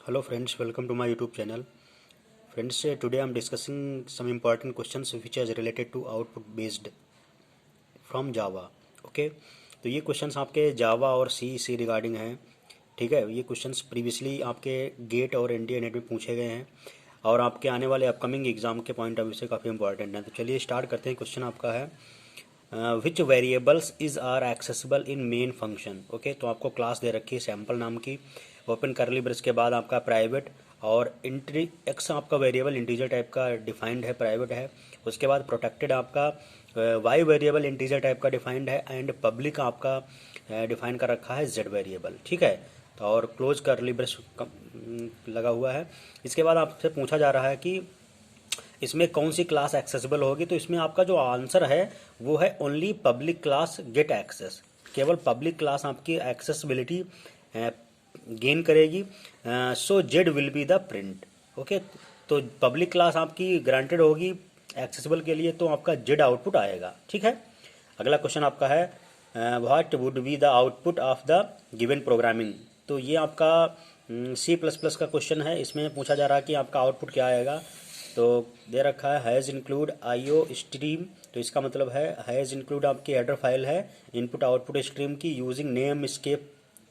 Hello friends, welcome to my YouTube channel. Friends, today I am discussing some important questions which is related to output based from Java. Okay, तो ये questions आपके जावा और सी से regarding हैं. ठीक है, ये क्वेश्चंस प्रीवियसली आपके गेट और इंडिया नेट में पूछे गए हैं और आपके आने वाले अपकमिंग एग्जाम के पॉइंट ऑफ व्यू से काफ़ी इंपॉर्टेंट है. तो चलिए स्टार्ट करते हैं. क्वेश्चन आपका है which variables is are accessible in main function. Okay, तो आपको क्लास दे रखी है सैम्पल नाम की, ओपन करली ब्रेस के बाद आपका प्राइवेट और इंट्री एक्स आपका वेरिएबल इंटीजर टाइप का डिफाइंड है, प्राइवेट है. उसके बाद प्रोटेक्टेड आपका वाई वेरिएबल इंटीजर टाइप का डिफाइंड है एंड पब्लिक आपका डिफाइन कर रखा है जेड वेरिएबल. ठीक है, तो और क्लोज करली ब्रेस लगा हुआ है. इसके बाद आपसे पूछा जा रहा है कि इसमें कौन सी क्लास एक्सेसिबल होगी. तो इसमें आपका जो आंसर है वो है only public class get access. केवल पब्लिक क्लास आपकी एक्सेसिबिलिटी गेन करेगी. So Z will be the print. Okay, तो पब्लिक क्लास आपकी ग्रांटेड होगी एक्सेसिबल के लिए, तो आपका जेड आउटपुट आएगा. ठीक है, अगला क्वेश्चन आपका है what would be the output of the given programming. तो ये आपका C++ का क्वेश्चन है. इसमें पूछा जा रहा है कि आपका आउटपुट क्या आएगा. तो दे रखा है हैज़ इंक्लूड IO स्ट्रीम. तो इसका मतलब है हैज़ इंक्लूड आपकी हेडर फाइल है इनपुट आउटपुट स्ट्रीम की यूजिंग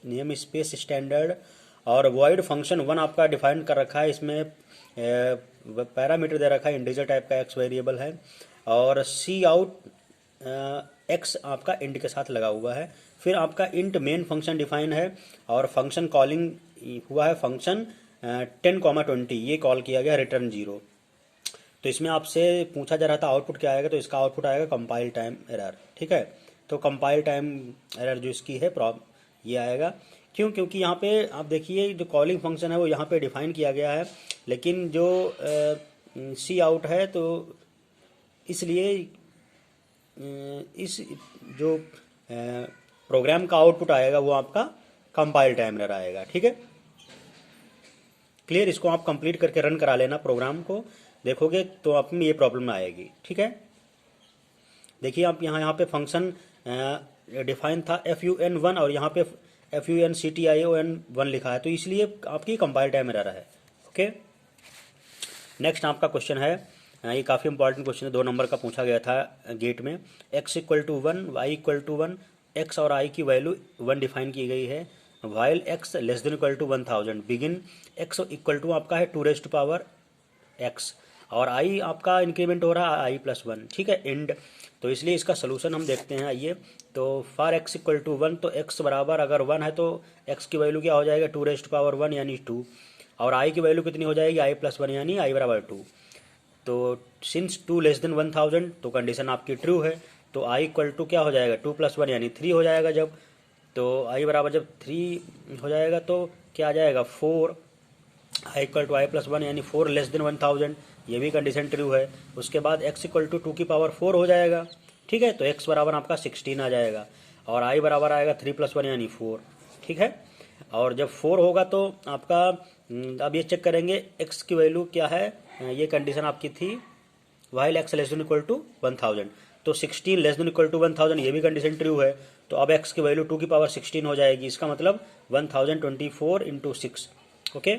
नेम स्पेस स्टैंडर्ड. और वॉइड फंक्शन 1 आपका डिफाइन कर रखा है. इसमें पैरामीटर दे रखा है इंटीजर टाइप का एक्स वेरिएबल है. और सी आउट एक्स आपका इंट के साथ लगा हुआ है. फिर आपका इंट मेन फंक्शन डिफाइन है और फंक्शन कॉलिंग हुआ है फंक्शन 10,20 ये कॉल किया गया रिटर्न 0. तो इसमें आपसे पूछा जा रहा था आउटपुट क्या आएगा. तो इसका आउटपुट आएगा कंपाइल टाइम एरर. ठीक है, तो कंपाइल टाइम एरर जो इसकी है ये आएगा. क्यों? क्योंकि यहाँ पे आप देखिए जो कॉलिंग फंक्शन है वो यहाँ पे डिफाइन किया गया है, लेकिन जो सी आउट है तो इसलिए इस जो प्रोग्राम का आउटपुट आएगा वो आपका कंपाइल टाइम एरर आएगा. ठीक है, क्लियर. इसको आप कंप्लीट करके रन करा लेना प्रोग्राम को, देखोगे तो आप में ये प्रॉब्लम आएगी. ठीक है, देखिए आप यहाँ पे फंक्शन डिफाइन था FUN1 और यहाँ पे FUNCTION1 लिखा है, तो इसलिए आपकी कंपाइल टाइम एरर है. ओके, नेक्स्ट आपका क्वेश्चन है, ये काफ़ी इंपॉर्टेंट क्वेश्चन है, 2 नंबर का पूछा गया था गेट में. x = 1 y = 1. x और i की वैल्यू 1 डिफाइन की गई है. While x <= 1000 begin x equal to आपका है 2 x और i आपका इंक्रीमेंट हो रहा है i+1. ठीक है, एंड. तो इसलिए इसका सोल्यूशन हम देखते हैं. आइए, तो फॉर x = 1, तो x बराबर अगर 1 है तो x की वैल्यू क्या हो जाएगा 2 यानी 2. और i की वैल्यू कितनी हो जाएगी i+1 यानी i = 2. तो सिंस 2 < 1000 तो कंडीशन आपकी ट्रू है. तो i = क्या हो जाएगा 2 + 1 यानी 3 हो जाएगा. जब तो i बराबर जब 3 हो जाएगा तो क्या आ जाएगा 4. i = i+1 यानी 4 < 1000, ये भी कंडीशन ट्रू है. उसके बाद x = 2 हो जाएगा. ठीक है, तो x बराबर आपका 16 आ जाएगा और i बराबर आएगा 3 + 1 यानी 4. ठीक है, और जब 4 होगा तो आपका अब ये चेक करेंगे x की वैल्यू क्या है. ये कंडीशन आपकी थी वाइल x <= 1000, तो 16 <= 1000 ये भी कंडीशन ट्रू है. तो अब x की वैल्यू 2 की पावर 16 हो जाएगी. इसका मतलब 1024 × 6. Okay,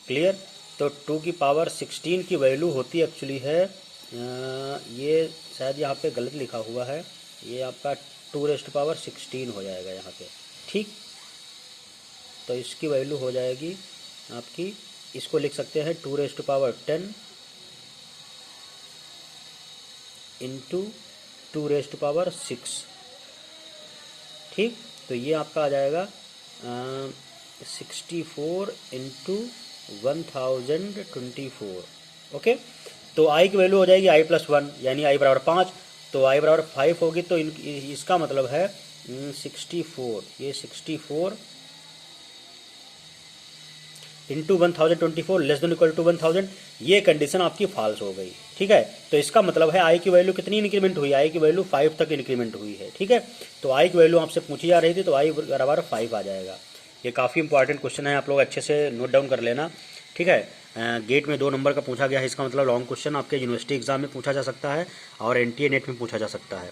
clear. तो 2 की पावर 16 की वैल्यू होती एक्चुअली है ये शायद यहाँ पे गलत लिखा हुआ है, ये आपका 2 < 16 हो जाएगा यहाँ पे. ठीक, तो इसकी वैल्यू हो जाएगी आपकी, इसको लिख सकते हैं 2 < 10 इंटू 2 < 6. ठीक, तो ये आपका आ जाएगा 64 इंटू 1024. ओके, तो i की वैल्यू हो जाएगी i+1 यानी i = 5. तो i = 5 होगी तो इसका मतलब है 64, ये 64 इंटू 1024 <= 1000, ये कंडीशन आपकी फॉल्स हो गई. ठीक है, तो इसका मतलब है i की वैल्यू कितनी इंक्रीमेंट हुई, i की वैल्यू 5 तक इंक्रीमेंट हुई है. ठीक है, तो i की वैल्यू आपसे पूछी जा रही थी तो i = 5 आ जाएगा. ये काफ़ी इंपॉर्टेंट क्वेश्चन है, आप लोग अच्छे से नोट डाउन कर लेना. ठीक है, गेट में 2 नंबर का पूछा गया है, इसका मतलब लॉन्ग क्वेश्चन आपके यूनिवर्सिटी एग्जाम में पूछा जा सकता है और एनटीए नेट में पूछा जा सकता है।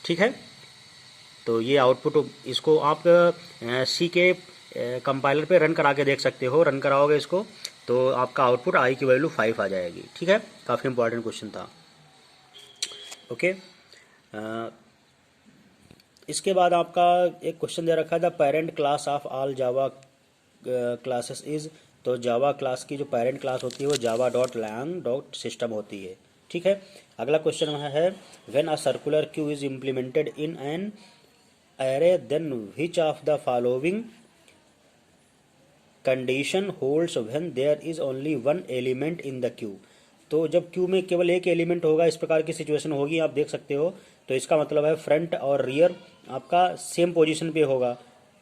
ठीक है, तो ये आउटपुट इसको आप सी के कंपाइलर पे रन करा के देख सकते हो। रन कराओगे इसको तो आपका आउटपुट आई की वैल्यू 5 आ जाएगी। ठीक है, काफ़ी इंपॉर्टेंट क्वेश्चन था। ओके, इसके बाद आपका एक क्वेश्चन दे रखा है, the parent class of all Java classes is. तो जावा क्लास की जो पेरेंट क्लास होती है वो Java dot lang dot system होती है। ठीक है, अगला क्वेश्चन है, when a circular queue is implemented in an array then which of the following condition holds when there is only one element in the queue. तो जब Q में केवल एक एलिमेंट होगा, इस प्रकार की सिचुएशन होगी, आप देख सकते हो। तो इसका मतलब है फ्रंट और रियर आपका सेम पोजीशन पे होगा।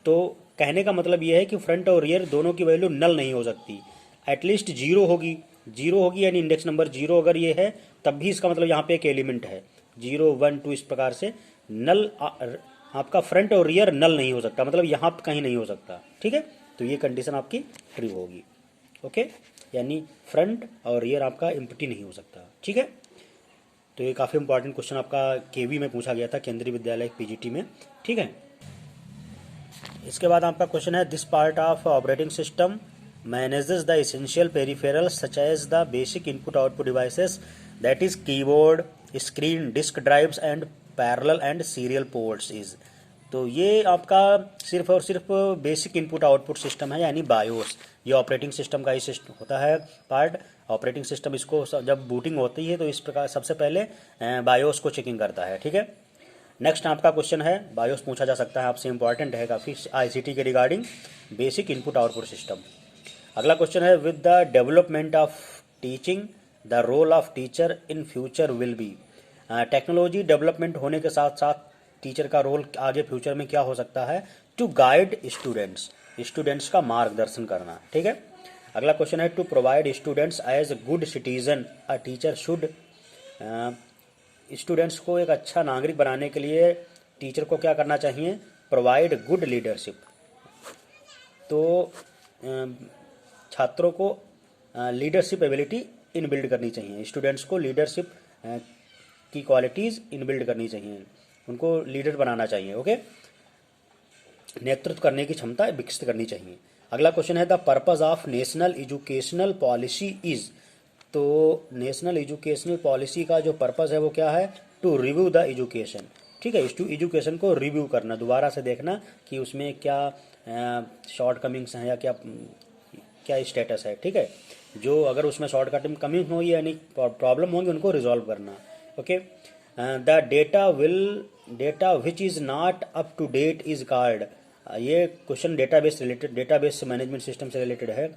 तो कहने का मतलब यह है कि फ्रंट और रियर दोनों की वैल्यू नल नहीं हो सकती, एटलीस्ट जीरो होगी। जीरो होगी यानी इंडेक्स नंबर जीरो अगर ये है तब भी इसका मतलब यहाँ पे एक एलिमेंट है। 0 1 2 इस प्रकार से नल आपका फ्रंट और रियर नल नहीं हो सकता, मतलब यहाँ पे कहीं नहीं हो सकता। ठीक है, तो ये कंडीशन आपकी ट्रू होगी। ओके, यानी फ्रंट और रियर आपका एम्प्टी नहीं हो सकता। ठीक है, तो ये काफ़ी इंपॉर्टेंट क्वेश्चन आपका केवी में पूछा गया था, केंद्रीय विद्यालय पीजीटी में। ठीक है, इसके बाद आपका क्वेश्चन है, this part of operating system manages the essential peripherals such as the basic input output devices that is keyboard, screen, disk drives and parallel and serial ports is. तो ये आपका सिर्फ और सिर्फ बेसिक इनपुट आउटपुट सिस्टम है, यानी BIOS. ये operating system का ही सिस्टम होता है पार्ट। ऑपरेटिंग सिस्टम इसको जब बूटिंग होती है तो इस प्रकार सबसे पहले बायोस को चेकिंग करता है। ठीक है, नेक्स्ट आपका क्वेश्चन है, बायोस पूछा जा सकता है आपसे, इंपॉर्टेंट है काफ़ी आईसीटी के regarding, basic input output system. अगला क्वेश्चन है, with the development of teaching the role of teacher in future will be. Technology development होने के साथ साथ टीचर का रोल आगे फ्यूचर में क्या हो सकता है, टू गाइड स्टूडेंट्स, स्टूडेंट्स का मार्गदर्शन करना। ठीक है, अगला क्वेश्चन है, to provide students as good citizen a teacher should. Students को एक अच्छा नागरिक बनाने के लिए टीचर को क्या करना चाहिए, प्रोवाइड गुड लीडरशिप। तो छात्रों को लीडरशिप एबिलिटी इनबिल्ड करनी चाहिए, स्टूडेंट्स को लीडरशिप की क्वालिटीज़ इनबिल्ड करनी चाहिए, उनको लीडर बनाना चाहिए। ओके, नेतृत्व करने की क्षमता विकसित करनी चाहिए। अगला क्वेश्चन है, the purpose of national educational policy is. तो नेशनल एजुकेशनल पॉलिसी का जो पर्पस है वो क्या है, टू रिव्यू द एजुकेशन। ठीक है, एजुकेशन को रिव्यू करना, दोबारा से देखना कि उसमें क्या शॉर्ट कमिंग्स हैं या क्या क्या स्टेटस है। ठीक है, जो अगर उसमें शॉर्ट कमिंग होगी यानी प्रॉब्लम होंगी उनको रिजॉल्व करना। Okay, the data which is not up to date is called. ये question database related, database management system से रिलेटेड है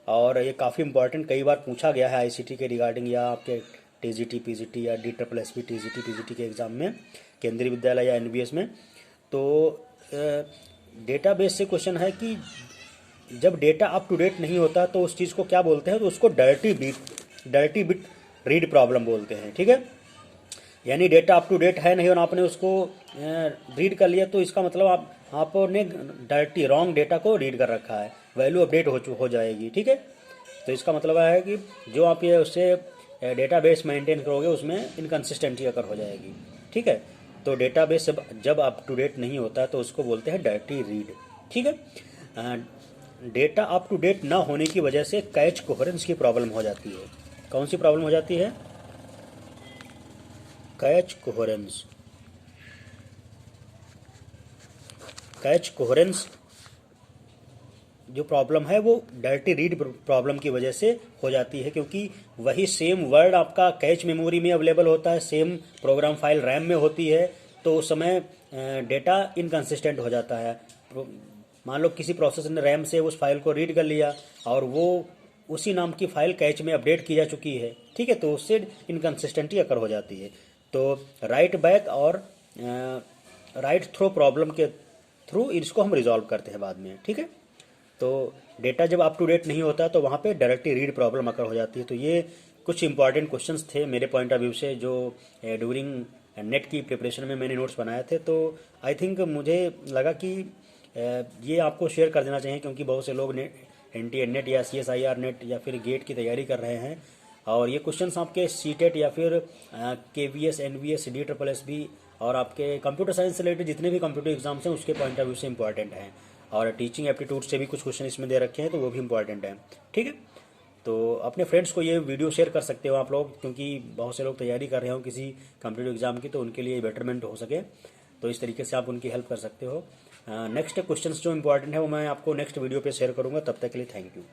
और ये काफ़ी इंपॉर्टेंट, कई बार पूछा गया है आईसीटी के रिगार्डिंग या आपके टीजीटी पीजीटी या DSSB टीजीटी पीजीटी के एग्ज़ाम में, केंद्रीय विद्यालय या एनबीएस में। तो डेटाबेस से क्वेश्चन है कि जब डेटा अप टू डेट नहीं होता तो उस चीज़ को क्या बोलते हैं, तो उसको डर्टी बिट रीड प्रॉब्लम बोलते हैं। ठीक है, यानी डेटा अप टू डेट है नहीं और आपने उसको रीड कर लिया तो इसका मतलब आपने डर्टी रॉन्ग डेटा को रीड कर रखा है, वैल्यू अपडेट हो जाएगी। ठीक है, तो इसका मतलब है कि जो आप ये उससे डेटाबेस मेंटेन करोगे उसमें इनकन्सिस्टेंसी अगर हो जाएगी। ठीक है, तो डेटाबेस जब अप टू डेट नहीं होता तो उसको बोलते हैं डर्टी रीड। ठीक है, डेटा अप टू डेट ना होने की वजह से कैच कोहेरेंस की प्रॉब्लम हो जाती है। कौन सी प्रॉब्लम हो जाती है, कैच कोहेरेंस। कैच कोहेरेंस जो प्रॉब्लम है वो डर्टी रीड प्रॉब्लम की वजह से हो जाती है, क्योंकि वही सेम वर्ड आपका कैच मेमोरी में अवेलेबल होता है, सेम प्रोग्राम फाइल रैम में होती है, तो उस समय डेटा इनकन्सिस्टेंट हो जाता है। मान लो किसी प्रोसेसर ने रैम से उस फाइल को रीड कर लिया और वो उसी नाम की फाइल कैच में अपडेट की जा चुकी है। ठीक है, तो उससे इनकन्सिस्टेंटी अकर हो जाती है। तो राइट बैक और राइट थ्रो प्रॉब्लम के थ्रू इसको हम रिजॉल्व करते हैं बाद में। ठीक है, तो डेटा जब अप टू डेट नहीं होता तो वहाँ पे डायरेक्टली रीड प्रॉब्लम अकर हो जाती है। तो ये कुछ इंपॉर्टेंट क्वेश्चंस थे मेरे पॉइंट ऑफ व्यू से जो ड्यूरिंग नेट की प्रिपरेशन में मैंने नोट्स बनाए थे। तो आई थिंक मुझे लगा कि ये आपको शेयर कर देना चाहिए, क्योंकि बहुत से लोग NTA नेट या CSIR नेट या फिर गेट की तैयारी कर रहे हैं, और ये क्वेश्चंस आपके CTET या फिर KVS, NVS, DSSB और आपके कंप्यूटर साइंस से रिलेटेड जितने भी कंप्यूटर एग्जाम्स हैं उसके पॉइंट ऑफ व्यू से इंपॉर्टेंट हैं, और टीचिंग एप्टीट्यूड से भी कुछ क्वेश्चन इसमें दे रखे हैं तो वो भी इंपॉर्टेंट है। ठीक है, तो अपने फ्रेंड्स को ये वीडियो शेयर कर सकते हो आप लोग, क्योंकि बहुत से लोग तैयारी कर रहे हो किसी कंप्यूटर एग्जाम की, तो उनके लिए बेटरमेंट हो सके, तो इस तरीके से आप उनकी हेल्प कर सकते हो। नेक्स्ट क्वेश्चंस जो इंपॉर्टेंट है वो मैं आपको नेक्स्ट वीडियो पे शेयर करूँगा। तब तक के लिए थैंक यू।